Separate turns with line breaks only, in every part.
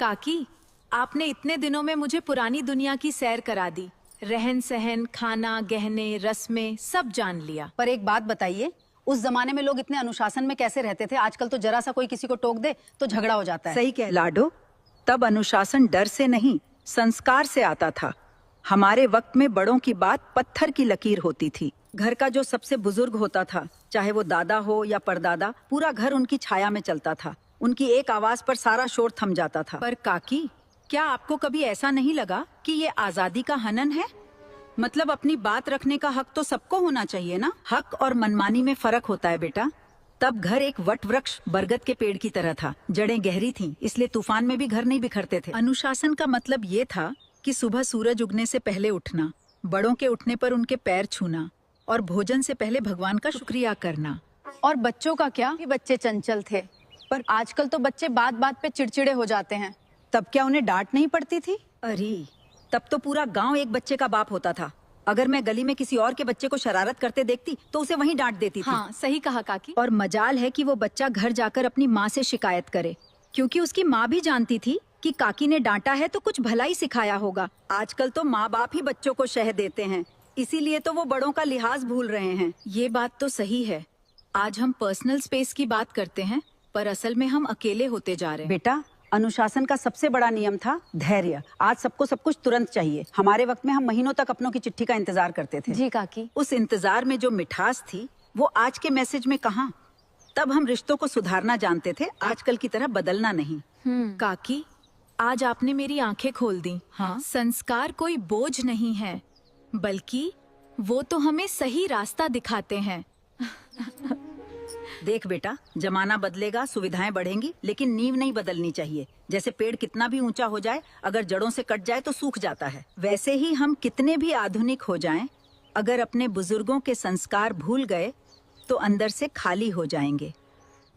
काकी, आपने इतने दिनों में मुझे पुरानी दुनिया की सैर करा दी। रहन सहन, खाना, गहने, रस्में सब जान लिया।
पर एक बात बताइए, उस जमाने में लोग इतने अनुशासन में कैसे रहते थे? आजकल तो जरा सा कोई किसी को टोक दे तो झगड़ा हो जाता है।
सही कह लाडो, तब अनुशासन डर से नहीं संस्कार से आता था। हमारे वक्त में बड़ों की बात पत्थर की लकीर होती थी। घर का जो सबसे बुजुर्ग होता था, चाहे वो दादा हो या परदादा, पूरा घर उनकी छाया में चलता था। उनकी एक आवाज पर सारा शोर थम जाता था।
पर काकी, क्या आपको कभी ऐसा नहीं लगा कि ये आजादी का हनन है?
मतलब अपनी बात रखने का हक तो सबको होना चाहिए ना। हक और मनमानी में फर्क होता है बेटा। तब घर एक वट वृक्ष बरगद के पेड़ की तरह था। जड़ें गहरी थीं, इसलिए तूफान में भी घर नहीं बिखरते थे। अनुशासन का मतलब ये था कि सुबह सूरज उगने से पहले उठना, बड़ों के उठने पर उनके पैर छूना और भोजन से पहले भगवान का शुक्रिया करना।
और बच्चों का क्या? भी बच्चे चंचल थे, पर आजकल तो बच्चे बात बात पे चिड़चिड़े हो जाते हैं।
तब क्या उन्हें डांट नहीं पड़ती थी? अरे तब तो पूरा गांव एक बच्चे का बाप होता था। अगर मैं गली में किसी और के बच्चे को शरारत करते देखती तो उसे वहीं डांट देती थी।
हाँ, सही कहा काकी।
और मजाल है कि वो बच्चा घर जाकर अपनी माँ से शिकायत करे, क्योंकि उसकी माँ भी जानती थी कि काकी ने डांटा है तो कुछ भला ही सिखाया होगा। आजकल तो माँ बाप ही बच्चों को शह देते हैं, इसीलिए तो वो बड़ों का लिहाज भूल रहे हैं।
ये बात तो सही है। आज हम पर्सनल स्पेस की बात करते हैं, पर असल में हम अकेले होते जा रहे हैं।
बेटा, अनुशासन का सबसे बड़ा नियम था धैर्य। आज सबको सब कुछ तुरंत चाहिए। हमारे वक्त में हम महीनों तक अपनों की चिट्ठी का इंतजार करते थे।
जी काकी।
उस इंतजार में जो मिठास थी वो आज के मैसेज में कहाँ। तब हम रिश्तों को सुधारना जानते थे, आजकल की तरह बदलना नहीं।
काकी, आज आपने मेरी आंखें खोल दी।
हाँ?
संस्कार कोई बोझ नहीं है, बल्कि वो तो हमें सही रास्ता दिखाते हैं।
देख बेटा, जमाना बदलेगा, सुविधाएं बढ़ेंगी, लेकिन नींव नहीं बदलनी चाहिए। जैसे पेड़ कितना भी ऊंचा हो जाए, अगर जड़ों से कट जाए तो सूख जाता है। वैसे ही हम कितने भी आधुनिक हो जाएं, अगर अपने बुजुर्गों के संस्कार भूल गए तो अंदर से खाली हो जाएंगे।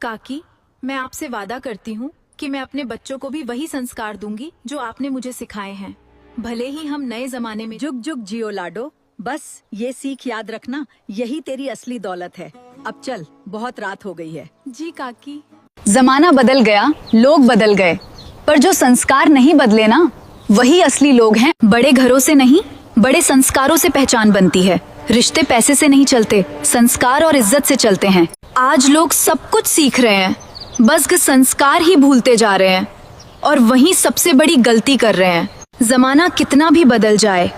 काकी, मैं आपसे वादा करती हूँ कि मैं अपने बच्चों को भी वही संस्कार दूंगी जो आपने मुझे सिखाए हैं। भले ही हम नए जमाने में।
जुग जुग जियो लाडो। बस ये सीख याद रखना, यही तेरी असली दौलत है। अब चल, बहुत रात हो गई है।
जी काकी।
जमाना बदल गया, लोग बदल गए, पर जो संस्कार नहीं बदले ना, वही असली लोग हैं।
बड़े घरों से नहीं, बड़े संस्कारों से पहचान बनती है। रिश्ते पैसे से नहीं चलते, संस्कार और इज्जत से चलते हैं। आज लोग सब कुछ सीख रहे हैं, बस संस्कार ही भूलते जा रहे हैं, और वही सबसे बड़ी गलती कर रहे हैं। जमाना कितना भी बदल जाए,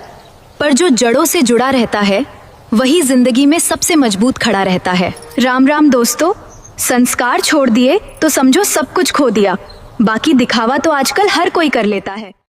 पर जो जड़ों से जुड़ा रहता है वही जिंदगी में सबसे मजबूत खड़ा रहता है। राम राम दोस्तों। संस्कार छोड़ दिए तो समझो सब कुछ खो दिया। बाकी दिखावा तो आजकल हर कोई कर लेता है।